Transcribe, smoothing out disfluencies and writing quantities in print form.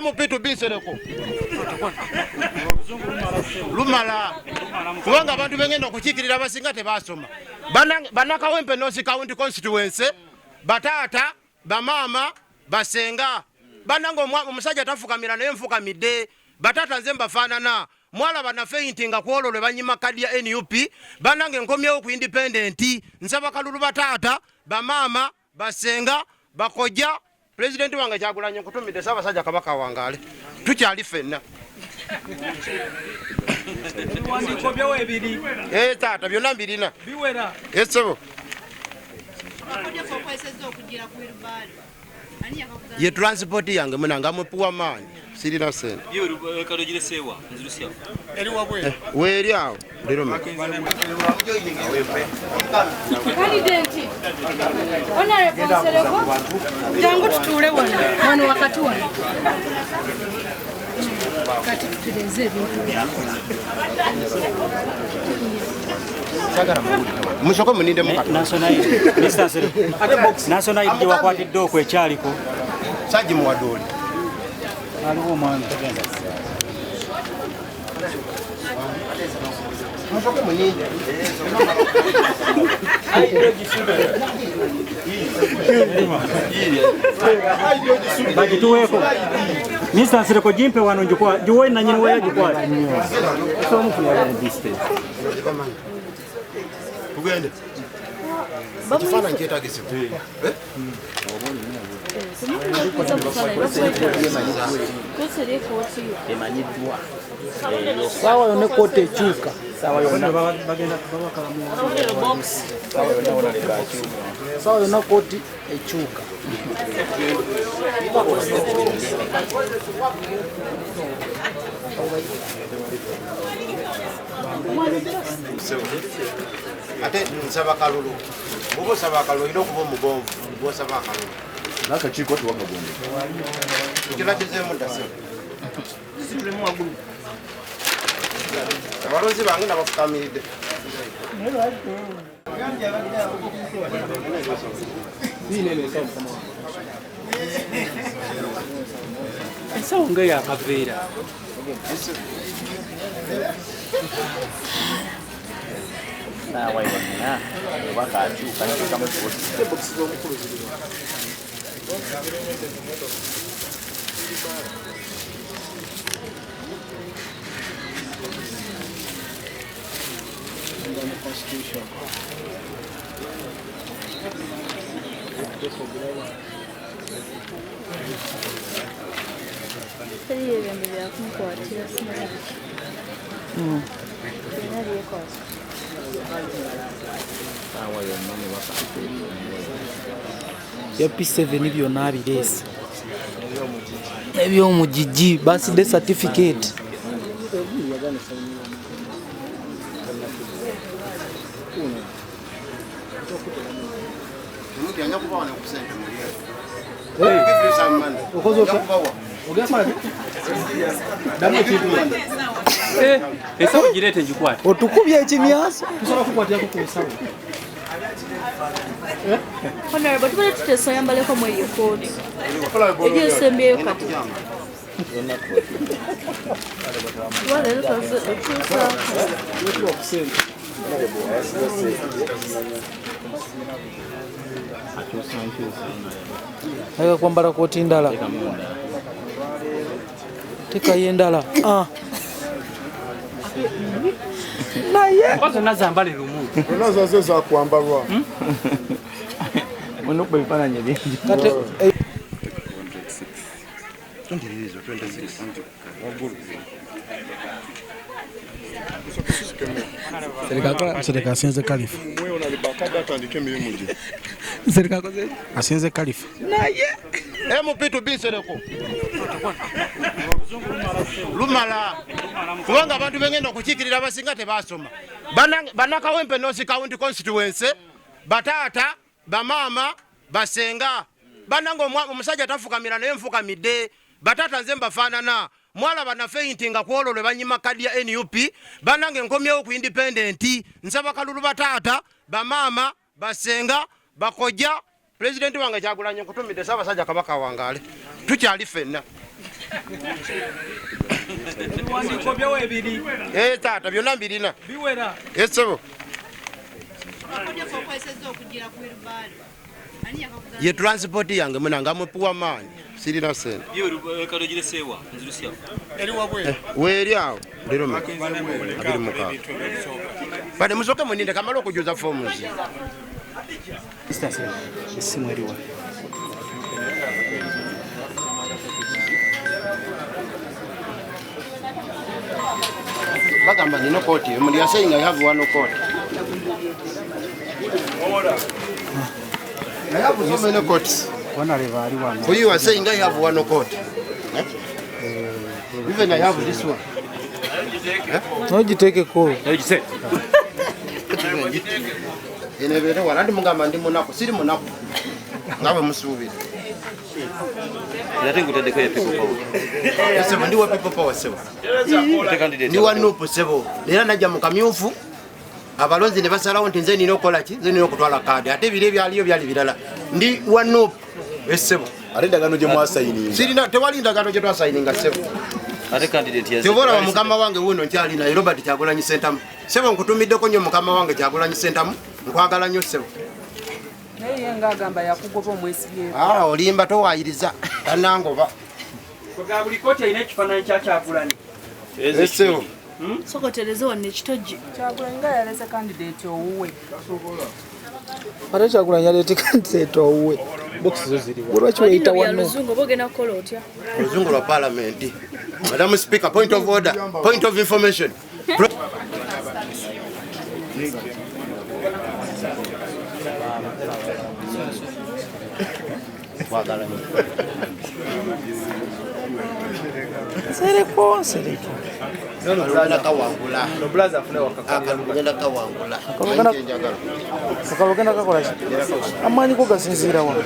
MP tubinsereko lumala kubanga abantu bengenda okukiikirira abasinga tebasoma banakawempe North County constituency batata bamama basenga banango omusajja tafukamira naye nfukamidde batata nze mbafaanana mwala banafeinti nga kwolwo lwe banyima kadi ya NUP banange nkomyewo ku independent nsaba kalulu batata bamama basenga bakojja president wange Kyagulanyi nkutumidde Ssaabasajja Kabaka wangaale tukyali ffenna Biwandiiko byo ebiri. Taata byonna mbirina Biwera. Sebo ye transport yange munanga mupuwa maanyi sirina sente weeri awo jangu tutuule wano wakati wano kati tutereze ebintu musoko muninde mukati National ID wakwatidde okwekyaliko Sajji muwadooli aliwo omwana musoko muninde bagituweeko Mr. Nsereko jimpe wano njukwa juwe na nyini weya jukwati so mfu ya distance tugende kifana nkyetagise Sawa yone kote ekyuka. sawa yonna bagenda babakalamu Sawa yona koti ekyuka. ate nsaba kalulu bwoba osaba akalulu olina okuba omugonvu bwosaba akalulu n'akakiiko tewagagonde kiragizeemu ddase abalonzi bange nabafukamiridde Ensawo nga yakaveera. naawe yonna oba kakyuka nteekamu ebokisi z'omukulu ziri Ya P7 byonna abireese. Ebyomugigi birthday certificate. esawo girete njikwati Otukubye ekimyaso. tusobola kukwatira ku nsawo Honorable, tubale tutesa yambaleko mu eyo kodi. Ebyo esembeyo kati. Wale lutaze ekyusa. Aya kwambala koti ndala. Teka yendala. Naye. kwanza nazambale lumu nazo zo za kwambalwa muno kuba ebifaananyi bingi Kate Sereka asinze Khalifa. mweyo nalibakada atandika emirimu gye Sereka koze asinze Khalifa. MP tubinsereko lumala kubanga abantu bengenda okukiikirira abasinga tebasoma banakawempe North County constituency batata bamama basenga banange omusajja tafukamira naye nfukamidde batata nze mbafaanana mwala banafeinti nga kwolwo lwe banyima kadi ya NUP banange nkomyewo ku independent nsaba kalulu batata bamama basenga bakojja president wange Kyagulanyi nkutumidde Ssaabasajja Kabaka wangaale tukyali ffenna Biwandiiko byawe ebiri. Taata byonna mbirina. Biwera. Sebo. Ye transport yange munanga mupuwa maani. Sirina sente. Weeri awo. Lero abiri muka. Bade musoke muninde kamala okujuza forms. Essimu eriwa. Bagamba nino koti. Muli saying I have one court. I have so many courts. For you are saying I have one court. Even I have this one. Nogitekeko. Enebere walandi mugamba ndi munako siri munako. Ngawe musubira. Nothing good to the people power. Yes, ndi wa people power sebo. Ndi wa nupu sebo. Era najja mu kamyufu. Abalonzi ne basalawo nti nze nina okukola ki? Nze nina okutwala kaadi. Ate bire byaliyo byali birala. Ndi wa nupu esebo. Ate ndagano gye mwasayininga. Sirina tewali ndagano gye twasayininga sebo. Ate candidate yes. Tebora wa mukama wange wuno nkyali na Robert Kyagulanyi Sentamu. Sebo nkutumiddeko nnyo mukama wange Kyagulanyi Sentamu. Nkwagala nnyo sebo. Naye ngagamba yakugoba omwesibye. Olimba towayiriza. Tanangoba. Kwa buli kote ine kifananyi kya Kyagulanyi. Sebo. Sokotereze wanne ekitogi. Kyagulanyi nga yalese candidate owuwe. Ate Kyagulanyi yalete candidate owuwe. Box zo ziri. Lwaki weyita wano? Luzungu bogena kola otya? Oluzungu lwa parliament. Madam Speaker, point of order, point of information. Sereko. Nolala kawangula. No blaza afune wakakagenda kawangula. Akalogenda kakola ki? Amaanyi ko gasinziira wano.